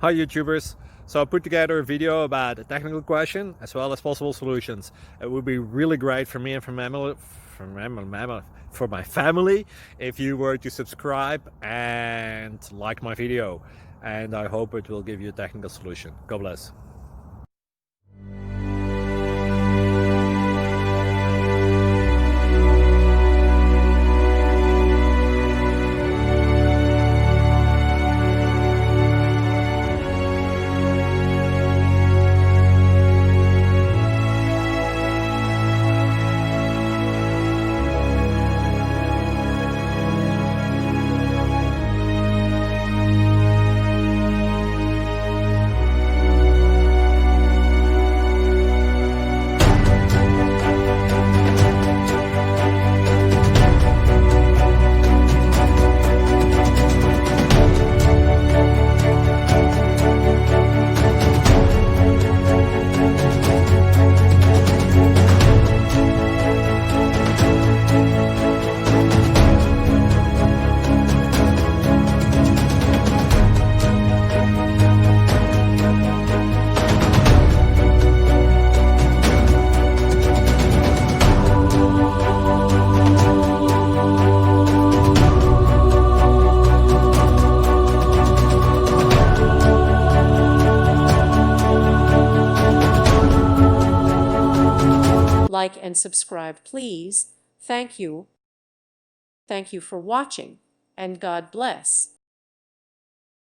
Hi YouTubers! So I put together a video about a technical question as well as possible solutions. It would be really great for me and for my family if you were to subscribe and like my video, and I hope it will give you a technical solution. God bless. Like and subscribe, please. Thank you. Thank you for watching, and God bless.